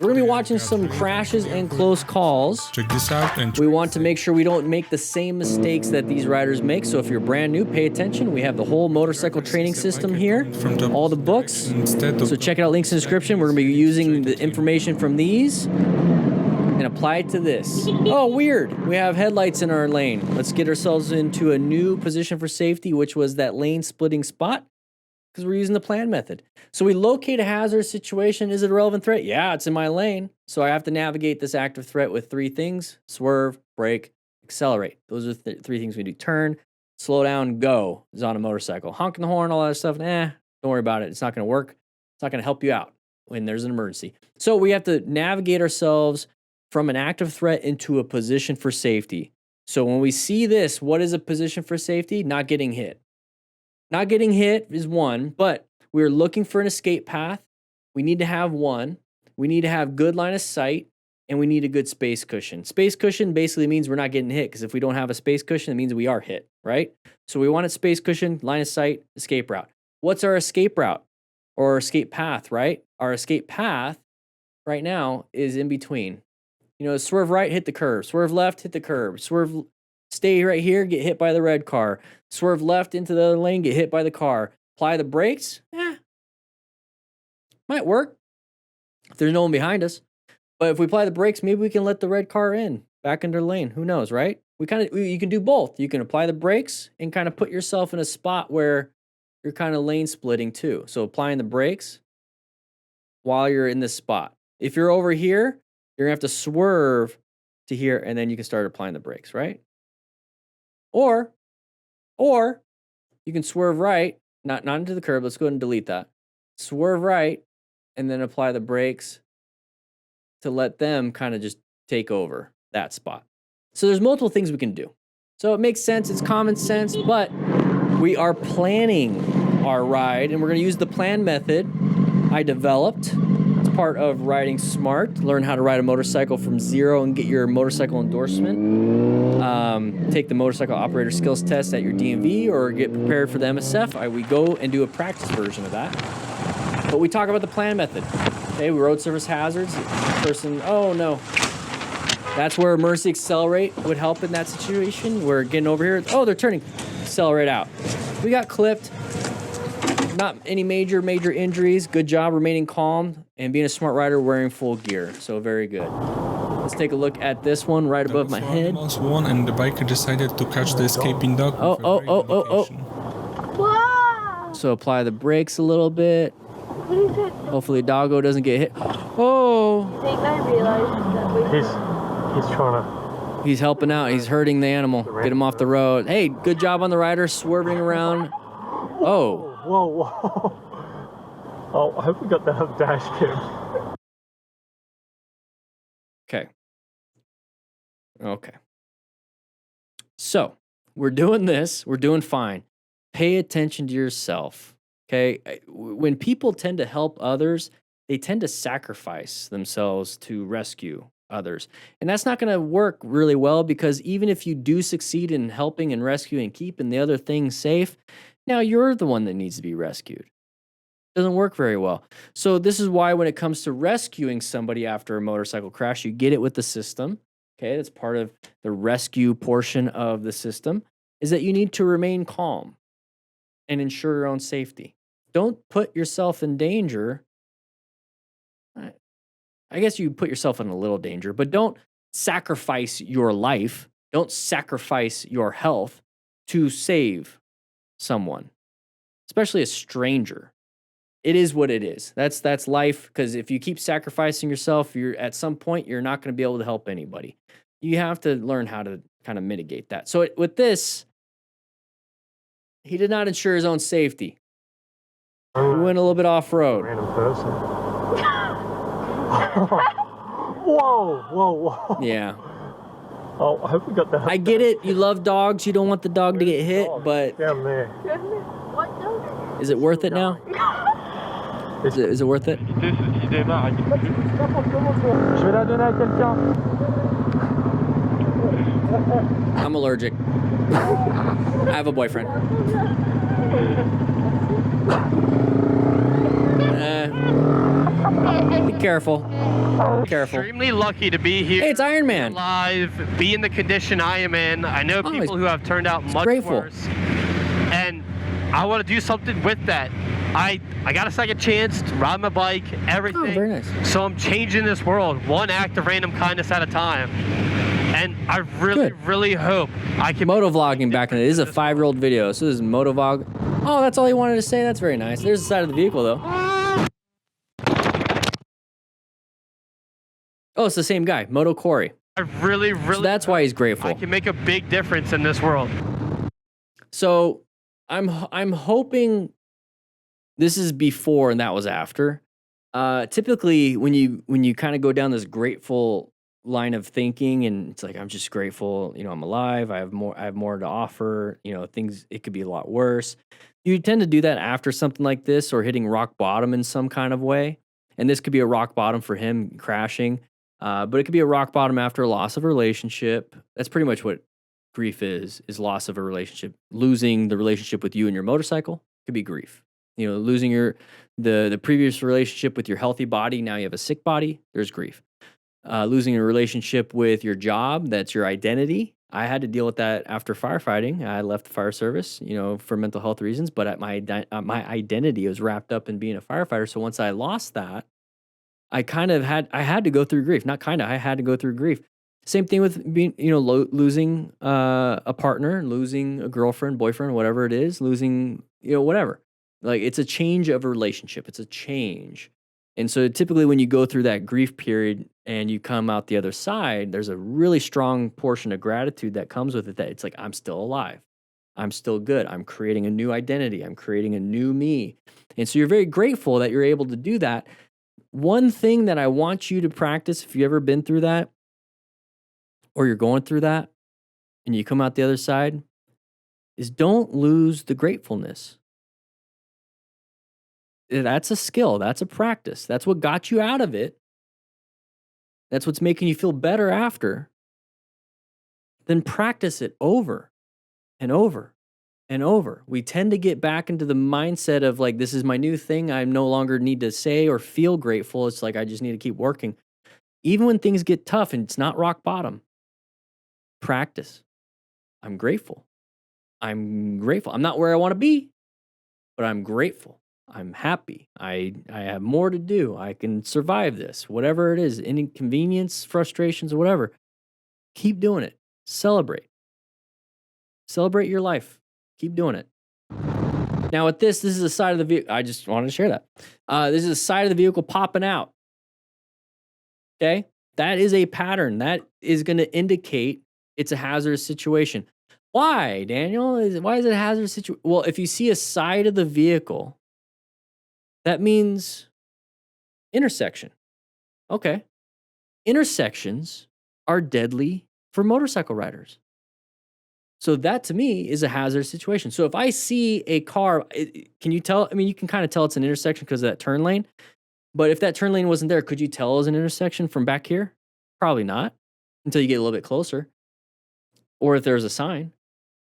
We're gonna be watching some crashes and close calls. Check this out. And we want to make sure we don't make the same mistakes that these riders make. So if you're brand new, pay attention. We have the whole motorcycle training system here, all the books. So check it out, links in the description. We're gonna be using the information from these and apply it to this. Oh, weird. We have headlights in our lane. Let's get ourselves into a new position for safety, which was that lane splitting spot, because we're using the plan method. So we locate a hazardous situation. Is it a relevant threat? Yeah, it's in my lane. So I have to navigate this active threat with three things: swerve, brake, accelerate. Those are three things we do. Turn, slow down, go is on a motorcycle. Honking the horn, all that stuff, don't worry about it. It's not going to work. It's not going to help you out when there's an emergency. So we have to navigate ourselves from an active threat into a position for safety. So when we see this, what is a position for safety? Not getting hit. Not getting hit is one, but we're looking for an escape path. We need to have one. We need to have good line of sight, and we need a good space cushion. Space cushion basically means we're not getting hit, because if we don't have a space cushion, it means we are hit, right? So we want a space cushion, line of sight, escape route. What's our escape route or escape path, right? Our escape path right now is in between. You know, swerve right, hit the curb. Swerve left, hit the curb. Swerve, stay right here, get hit by the red car. Swerve left into the other lane, get hit by the car. Apply the brakes, might work if there's no one behind us. But if we apply the brakes, maybe we can let the red car in, back into the lane. Who knows, right? You can do both. You can apply the brakes and kind of put yourself in a spot where you're kind of lane splitting too. So applying the brakes while you're in this spot. If you're over here, you're gonna have to swerve to here, and then you can start applying the brakes, right? Or you can swerve right, not into the curb. Let's go ahead and delete that. Swerve right, and then apply the brakes to let them kind of just take over that spot. So there's multiple things we can do. So it makes sense, it's common sense, but we are planning our ride, and we're gonna use the plan method I developed. It's part of Riding Smart. Learn how to ride a motorcycle from zero and get your motorcycle endorsement. Take the motorcycle operator skills test at your DMV or get prepared for the MSF. We go and do a practice version of that. But we talk about the plan method. Okay, road surface hazards. Person, oh no. That's where emergency accelerate would help in that situation. We're getting over here. Oh, they're turning. Accelerate out. We got clipped. Not any major injuries. Good job remaining calm and being a smart rider wearing full gear. So very good. Let's take a look at this one right above my head. One and the biker decided to catch the escaping dog. Oh. So apply the brakes a little bit. Hopefully doggo doesn't get hit. Oh. I think they realized that he's trying to. He's helping out. He's hurting the animal. Get him off the road. Hey, good job on the rider swerving around. Oh. Whoa. Oh, I hope we got that on dash cam. Okay. So, we're doing this. We're doing fine. Pay attention to yourself. Okay? When people tend to help others, they tend to sacrifice themselves to rescue others. And that's not going to work really well, because even if you do succeed in helping and rescuing and keeping the other things safe, now you're the one that needs to be rescued. Doesn't work very well. So this is why when it comes to rescuing somebody after a motorcycle crash, you get it with the system. Okay, that's part of the rescue portion of the system, is that you need to remain calm and ensure your own safety. Don't put yourself in danger. I guess you put yourself in a little danger, but don't sacrifice your life. Don't sacrifice your health to save someone, especially a stranger. It is what it is. That's life, because if you keep sacrificing yourself, at some point you're not going to be able to help anybody. You have to learn how to kind of mitigate that. So with this, he did not ensure his own safety. We went a little bit off-road. Random person. Whoa. Yeah. Oh, I hope we got that. I get it. You love dogs. You don't want the dog to get hit, but down there. What dog? Is it worth it now? Is it worth it? I'm allergic. I have a boyfriend. Be careful. Be careful. Extremely lucky to be here. Hey, it's Iron Man. Alive, be in the condition I am in. I know people who have turned out much grateful. worse. And I want to do something with that. I got a second chance to ride my bike, everything. Oh, very nice. So I'm changing this world, one act of random kindness at a time. And I really, really hope I can... Motovlogging back in the day. This is a 5-year-old video, so this is motovlog. Oh, that's all he wanted to say? That's very nice. There's the side of the vehicle, though. Oh, it's the same guy, Moto Corey. I really, really... So that's why he's grateful. I can make a big difference in this world. So I'm hoping this is before and that was after. Typically, when you kind of go down this grateful line of thinking, and it's like, I'm just grateful, I'm alive. I have more to offer. Things, it could be a lot worse. You tend to do that after something like this or hitting rock bottom in some kind of way. And this could be a rock bottom for him, crashing. But it could be a rock bottom after a loss of a relationship. That's pretty much what grief is loss of a relationship. Losing the relationship with you and your motorcycle could be grief. Losing the previous relationship with your healthy body, now you have a sick body, there's grief. Losing a relationship with your job, that's your identity. I had to deal with that after firefighting. I left the fire service, for mental health reasons, but my identity was wrapped up in being a firefighter. So once I lost that, I had to go through grief. I had to go through grief. Same thing with being, losing a partner, losing a girlfriend, boyfriend, whatever it is, losing, whatever. Like, it's a change of a relationship. It's a change. And so typically when you go through that grief period and you come out the other side, there's a really strong portion of gratitude that comes with it, that it's like, I'm still alive. I'm still good. I'm creating a new identity. I'm creating a new me. And so you're very grateful that you're able to do that. One thing that I want you to practice, if you've ever been through that, or you're going through that, and you come out the other side, is don't lose the gratefulness. That's a skill. That's a practice. That's what got you out of it. That's what's making you feel better after. Then practice it over and over and over. We tend to get back into the mindset of like, this is my new thing. I no longer need to say or feel grateful. It's like, I just need to keep working. Even when things get tough and it's not rock bottom, practice. I'm grateful. I'm grateful. I'm not where I want to be, but I'm grateful. I'm happy. I have more to do. I can survive this. Whatever it is, inconvenience, frustrations, or whatever. Keep doing it. Celebrate. Celebrate your life. Keep doing it. Now with this is the side of the vehicle. I just wanted to share that. This is the side of the vehicle popping out. Okay? That is a pattern. That is going to indicate it's a hazardous situation. Why, Daniel? Why is it a hazardous situation? Well, if you see a side of the vehicle, that means intersection. Okay. Intersections are deadly for motorcycle riders. So that to me is a hazardous situation. So if I see a car, can you tell? I mean, you can kind of tell it's an intersection because of that turn lane. But if that turn lane wasn't there, could you tell it was an intersection from back here? Probably not, until you get a little bit closer. Or if there's a sign.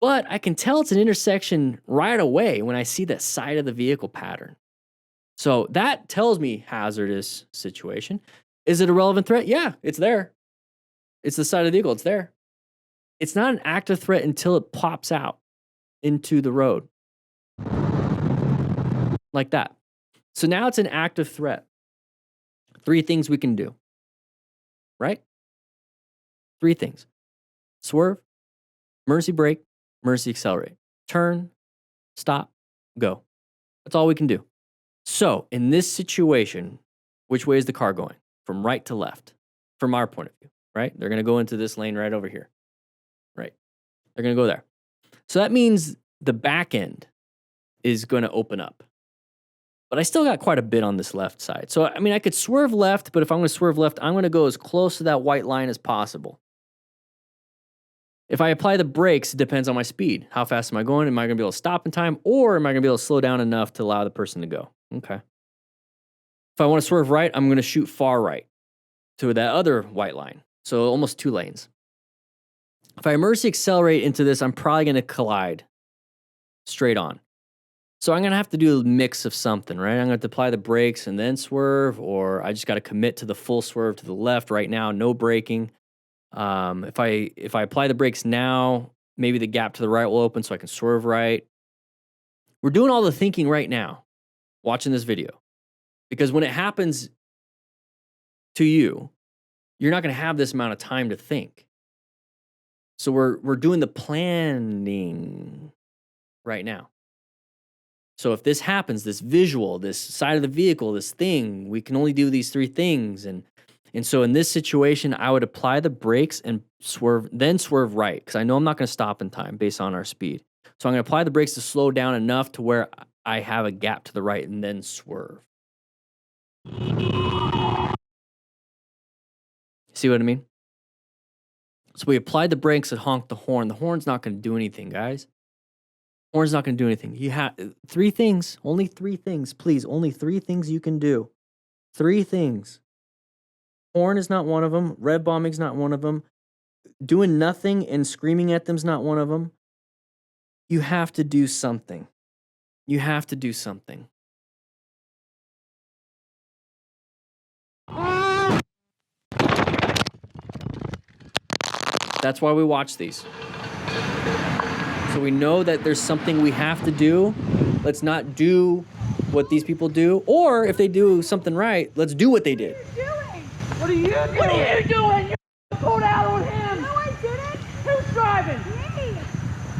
But I can tell it's an intersection right away when I see that side of the vehicle pattern. So that tells me hazardous situation. Is it a relevant threat? Yeah, it's there. It's the side of the vehicle. It's there. It's not an active threat until it pops out into the road. Like that. So now it's an active threat. 3 things we can do. Right? 3 things. Swerve, mercy brake, mercy accelerate. Turn, stop, go. That's all we can do. So in this situation, which way is the car going? From right to left, from our point of view, right? They're going to go into this lane right over here, right? They're going to go there. So that means the back end is going to open up. But I still got quite a bit on this left side. So, I mean, I could swerve left, but if I'm going to swerve left, I'm going to go as close to that white line as possible. If I apply the brakes, it depends on my speed. How fast am I going? Am I going to be able to stop in time? Or am I going to be able to slow down enough to allow the person to go? Okay. If I want to swerve right, I'm going to shoot far right to that other white line. So almost 2 lanes. If I mercy accelerate into this, I'm probably going to collide straight on. So I'm going to have to do a mix of something, right? I'm going to have to apply the brakes and then swerve, or I just got to commit to the full swerve to the left right now, no braking. If I apply the brakes now, maybe the gap to the right will open so I can swerve right. We're doing all the thinking right now, watching this video. Because when it happens to you, you're not going to have this amount of time to think. So we're doing the planning right now. So if this happens, this visual, this side of the vehicle, this thing, we can only do these three things. And so in this situation, I would apply the brakes and swerve, then swerve right, because I know I'm not going to stop in time based on our speed. So I'm going to apply the brakes to slow down enough to where I have a gap to the right and then swerve. See what I mean? So we applied the brakes and honked the horn. The horn's not going to do anything, guys. Horn's not going to do anything. You have three things, only three things, please. Only three things you can do. Three things. Horn is not one of them. Red bombing's not one of them. Doing nothing and screaming at them's not one of them. You have to do something. You have to do something. That's why we watch these. So we know that there's something we have to do. Let's not do what these people do. Or if they do something right, let's do what they did. What are you doing? What are you doing? You pulled out on him. No, I didn't. Who's driving? Me.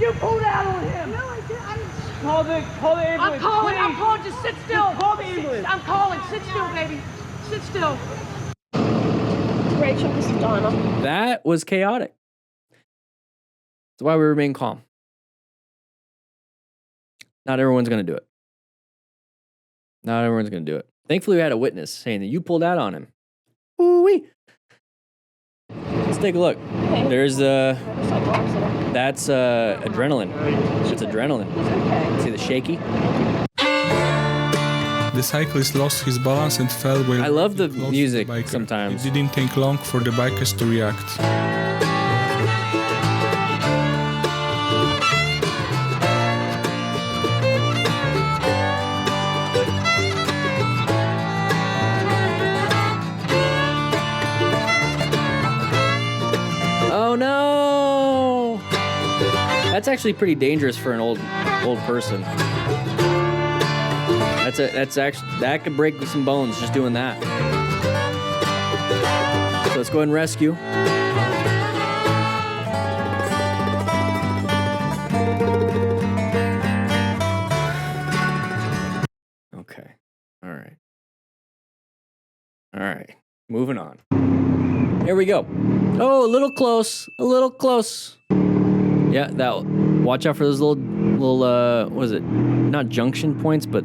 You pulled out on him. No, I didn't. Call the ambulance. I'm calling. Just sit still. Call the ambulance. I'm calling. Sit still, baby. Sit still. Rachel, this is Donna. That was chaotic. That's why we remain calm. Not everyone's going to do it. Not everyone's going to do it. Thankfully, we had a witness saying that you pulled out on him. Ooh-wee. Let's take a look. There's that's adrenaline. It's adrenaline. See the shaky? The cyclist lost his balance and fell when I love the close to music biker. sometimes. It didn't take long for the bikers to react. Oh no! That's actually pretty dangerous for an old person. That could break some bones just doing that. So let's go ahead and rescue. Okay. All right. All right. Moving on. Here we go. Oh, a little close. A little close. Yeah, that. Watch out for those little, what is it? Not junction points, but.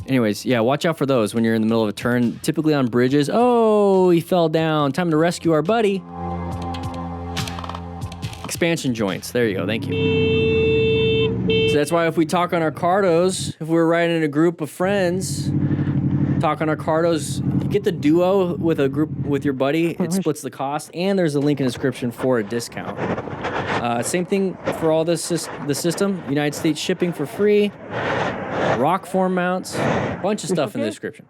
Anyways, yeah, watch out for those when you're in the middle of a turn. Typically on bridges. Oh, he fell down. Time to rescue our buddy. Expansion joints. There you go. Thank you. So that's why if we talk on our cardos, if we're riding in a group of friends, talk on our cardos, you get the duo with a group with your buddy. It splits the cost, and there's a link in the description for a discount. Same thing for all this the system. United States shipping for free. Rock form mounts. Bunch of stuff in the description.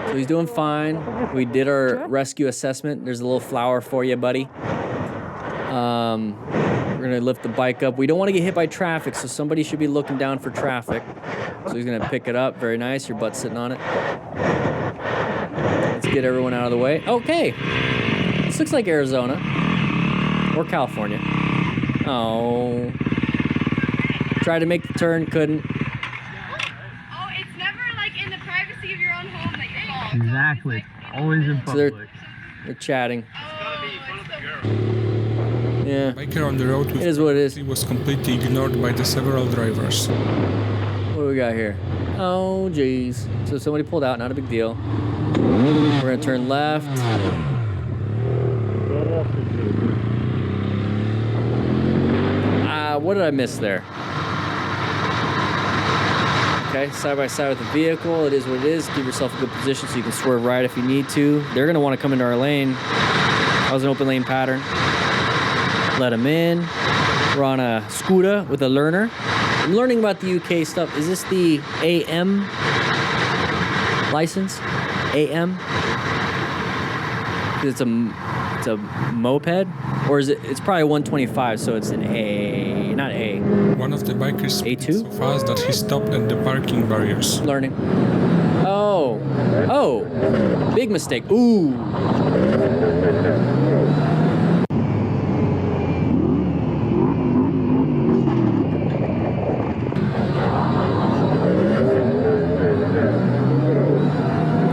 So he's doing fine. We did our rescue assessment. There's a little flower for you, buddy. We're gonna lift the bike up. We don't want to get hit by traffic, so somebody should be looking down for traffic. So he's gonna pick it up. Very nice. Your butt's sitting on it. Let's get everyone out of the way. Okay. This looks like Arizona or California. Oh. Tried to make the turn, couldn't. Oh, it's never like in the privacy of your own home that you call. Exactly. Always in So public. they're chatting. Yeah. Biker on the road with It is what it is. he was completely ignored by the several drivers. What do we got here? Oh, geez. So somebody pulled out, not a big deal. We're gonna turn left. What did I miss there? Okay, side by side with the vehicle. It is what it is. Give yourself a good position so you can swerve right if you need to. They're gonna want to come into our lane. That was an open lane pattern. Let them in. We're on a scooter with a learner. I'm learning about the UK stuff. Is this the AM license? AM? It's a moped, or is it? It's probably 125, so it's an A, not A. One of the bikers speeded A2? so fast that he stopped at the parking barriers. Learning. Oh, big mistake. Ooh.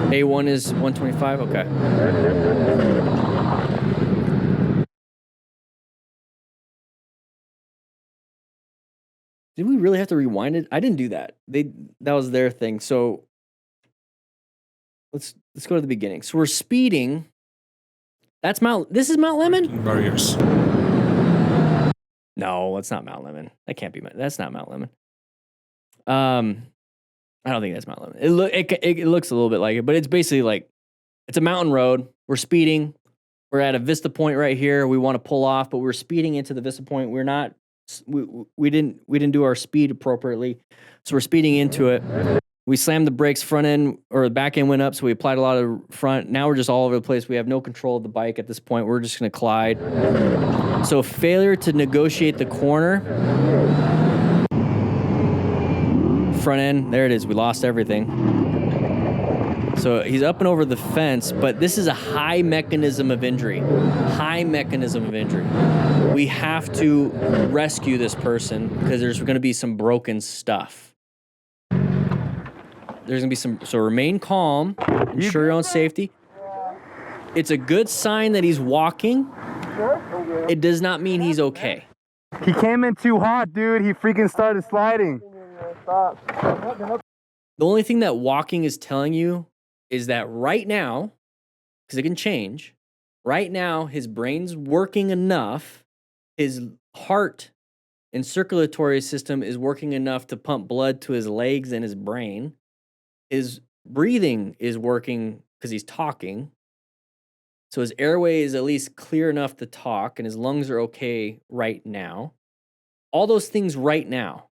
A1 is 125. Okay. Did we really have to rewind it? I didn't do that. That was their thing. So let's go to the beginning. So we're speeding. This is Mount Lemon? Barriers. No, it's not Mount Lemon. That's not Mount Lemon. I don't think that's Mount Lemon. It looks a little bit like it, but it's basically like it's a mountain road. We're speeding. We're at a vista point right here. We want to pull off, but we're speeding into the vista point. We're not. We didn't do our speed appropriately, so we're speeding into it. We slammed the brakes, front end or the back end went up, so we applied a lot of front. Now we're just all over the place. We have no control of the bike at this point. We're just going to collide. So failure to negotiate the corner. Front end, there it is. We lost everything. So he's up and over the fence, but this is a high mechanism of injury. High mechanism of injury. We have to rescue this person because there's going to be some broken stuff. There's going to be so remain calm, ensure your own safety. It's a good sign that he's walking. It does not mean he's okay. He came in too hot, dude. He freaking started sliding. The only thing that walking is telling you is that right now, because it can change, right now his brain's working enough, his heart and circulatory system is working enough to pump blood to his legs and his brain. His breathing is working because he's talking. So his airway is at least clear enough to talk, and his lungs are okay right now. All those things right now.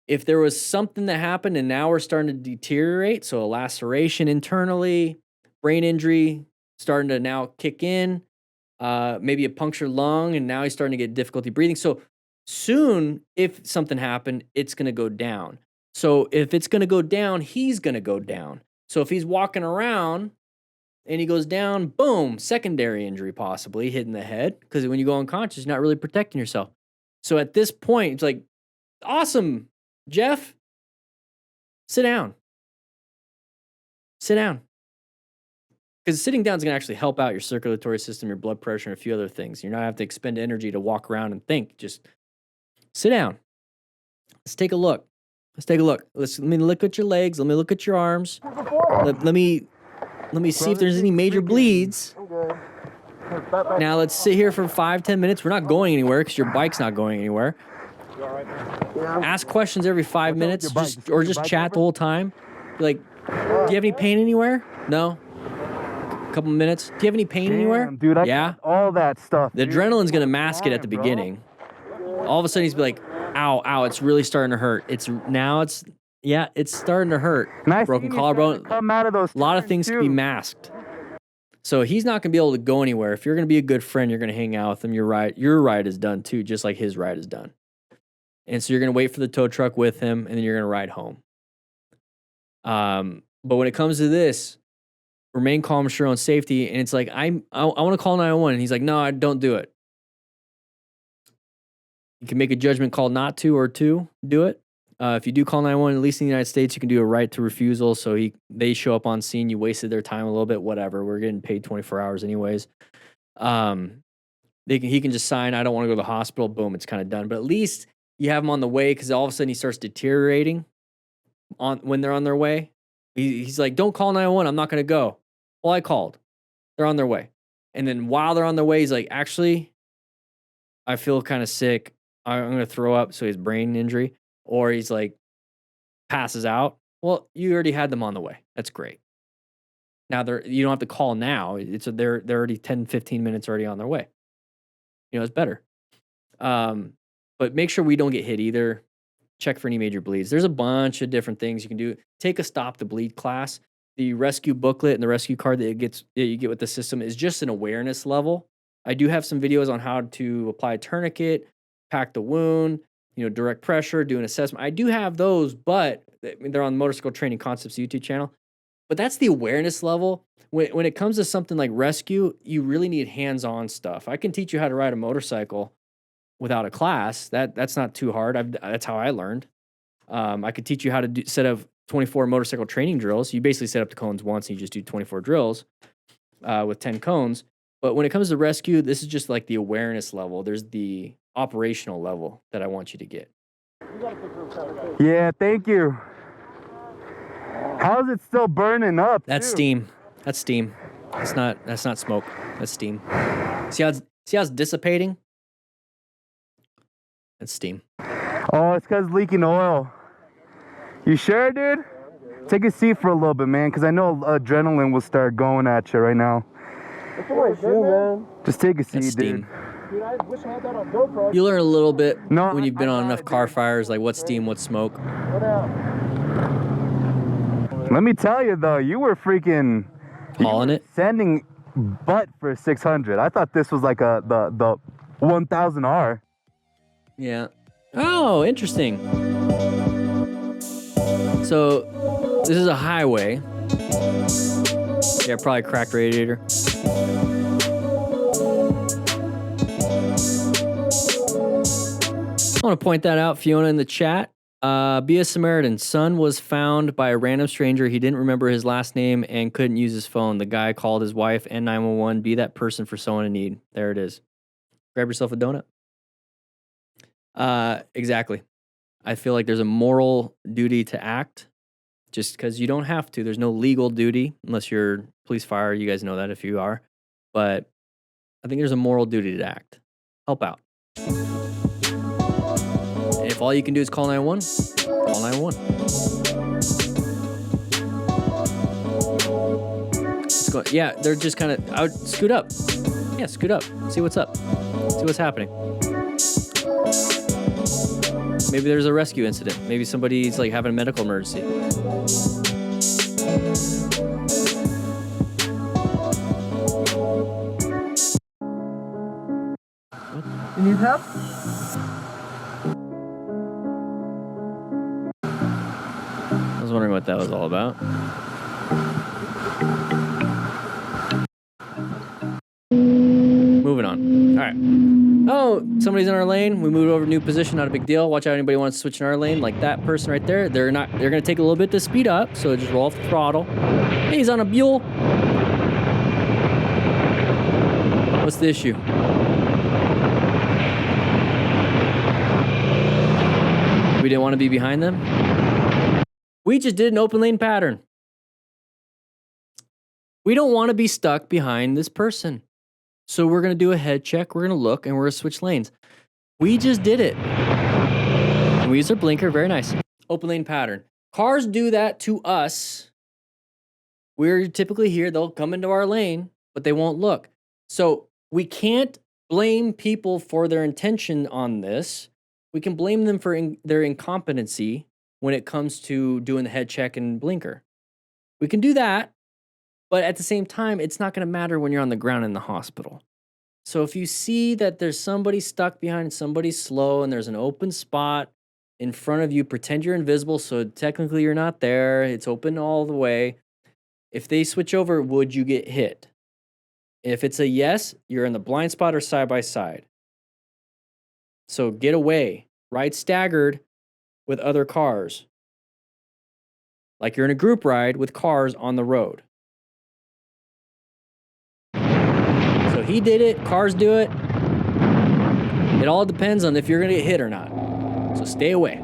If there was something that happened and now we're starting to deteriorate, so a laceration internally, brain injury starting to now kick in, maybe a punctured lung, and now he's starting to get difficulty breathing. So soon, if something happened, it's going to go down. So if it's going to go down, he's going to go down. So if he's walking around and he goes down, boom, secondary injury possibly, hitting the head, because when you go unconscious, you're not really protecting yourself. So at this point, it's like, awesome, Jeff, sit down. Sit down. Because sitting down is going to actually help out your circulatory system, your blood pressure, and a few other things. You're not going to have to expend energy to walk around and think. Just sit down. Let's take a look. Let me look at your legs. Let me look at your arms. Let me see if there's any major bleeds. Now let's sit here for 5-10 minutes. We're not going anywhere because your bike's not going anywhere. Ask questions every 5 minutes, just chat the whole time. Be like, do you have any pain anywhere? No. A couple minutes. Do you have any pain anywhere? Dude, yeah. All that stuff. The adrenaline's gonna mask it at the beginning. All of a sudden he's be like, ow, it's really starting to hurt. It's starting to hurt. Nice. Broken collarbone. Come out of those. A lot of things can be masked. So he's not gonna be able to go anywhere. If you're gonna be a good friend, you're gonna hang out with him. Your ride is done too, just like his ride is done. And so you're gonna wait for the tow truck with him, and then you're gonna ride home. But when it comes to this, remain calm, ensure your own safety. And it's like, I want to call 911. And he's like, no, I don't do it. You can make a judgment call not to or to do it. If you do call 911, at least in the United States, you can do a right to refusal. So they show up on scene. You wasted their time a little bit, whatever. We're getting paid 24 hours anyways. He can just sign, I don't want to go to the hospital. Boom, it's kind of done. But at least you have him on the way, because all of a sudden he starts deteriorating when they're on their way. He's like, don't call 911. I'm not going to go. Well, I called. They're on their way. And then while they're on their way, he's like, actually, I feel kind of sick. I'm going to throw up. So he has brain injury. Or he's like, passes out. Well, you already had them on the way. That's great. Now you don't have to call now. They're already 10, 15 minutes already on their way. It's better. But make sure we don't get hit either. Check for any major bleeds. There's a bunch of different things you can do. Take a stop the bleed class. The rescue booklet and the rescue card that you get with the system is just an awareness level. I do have some videos on how to apply a tourniquet, pack the wound, direct pressure, do an assessment. I do have those, but they're on the Motorcycle Training Concepts YouTube channel. But that's the awareness level. When it comes to something like rescue, you really need hands-on stuff. I can teach you how to ride a motorcycle without a class. That's not too hard. That's how I learned. I could teach you how to set up 24 motorcycle training drills. You basically set up the cones once and you just do 24 drills with 10 cones. But when it comes to rescue, this is just like the awareness level. There's the operational level that I want you to get. Yeah, thank you. How is it still burning up? That's steam. That's steam. That's not smoke. That's steam. See how it's dissipating? That's steam. Oh, it's because leaking oil. You sure, dude? Take a seat for a little bit, man, because I know adrenaline will start going at you right now. Just take a seat, That's steam. dude. Dude, I wish I had that on GoPro. You learn a little bit No, when you've been on enough car fires, like what's steam, what's smoke. Let me tell you, though, you were freaking Hauling it. sending butt for 600. I thought this was like the 1000R. Yeah. Oh, interesting. So this is a highway. Yeah, probably cracked radiator. I want to point that out, Fiona, in the chat. Be a Samaritan. Son was found by a random stranger. He didn't remember his last name and couldn't use his phone. The guy called his wife and 911. Be that person for someone in need. There it is. Grab yourself a donut. Exactly. I feel like there's a moral duty to act just because you don't have to. There's no legal duty unless you're police, fire. You guys know that if you are. But I think there's a moral duty to act. Help out. And if all you can do is call 911, call 911. Yeah, they're just kind of, I would scoot up. Yeah, scoot up. See what's up. See what's happening. Maybe there's a rescue incident. Maybe somebody's like having a medical emergency. You need help? I was wondering what that was all about. Moving on. All right. Oh, somebody's in our lane. We moved over to new position. Not a big deal. Watch out. Anybody wants to switch in our lane, like that person right there. They're going to take a little bit to speed up. So just roll off the throttle. Hey, he's on a mule. What's the issue? We didn't want to be behind them. We just did an open lane pattern. We don't want to be stuck behind this person. So we're going to do a head check. We're going to look and we're going to switch lanes. We just did it. And we used our blinker. Very nice. Open lane pattern. Cars do that to us. We're typically here. They'll come into our lane, but they won't look. So we can't blame people for their intention on this. We can blame them for their incompetency when it comes to doing the head check and blinker. We can do that. But at the same time, it's not going to matter when you're on the ground in the hospital. So if you see that there's somebody stuck behind somebody slow and there's an open spot in front of you, pretend you're invisible so technically you're not there. It's open all the way. If they switch over, would you get hit? If it's a yes, you're in the blind spot or side by side. So get away. Ride staggered with other cars. Like you're in a group ride with cars on the road. So he did it, cars do it. It all depends on if you're gonna get hit or not. So stay away.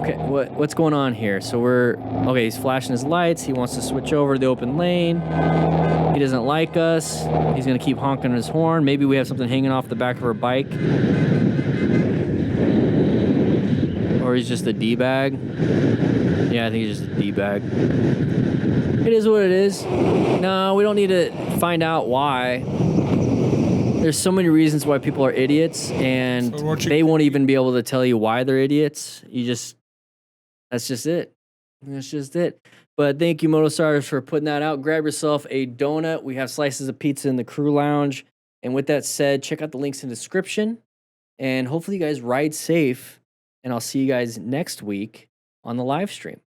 Okay, what's going on here? So okay, he's flashing his lights. He wants to switch over to the open lane. He doesn't like us. He's gonna keep honking his horn. Maybe we have something hanging off the back of our bike. Or Or he's just a D-bag. Yeah, I think he's just a D-bag. It is what it is. No, we don't need to find out why. There's so many reasons why people are idiots, and they won't even be able to tell you why they're idiots. That's just it. That's just it. But thank you, Motostarters, for putting that out. Grab yourself a donut. We have slices of pizza in the crew lounge. And with that said, check out the links in the description. And hopefully you guys ride safe. And I'll see you guys next week on the live stream.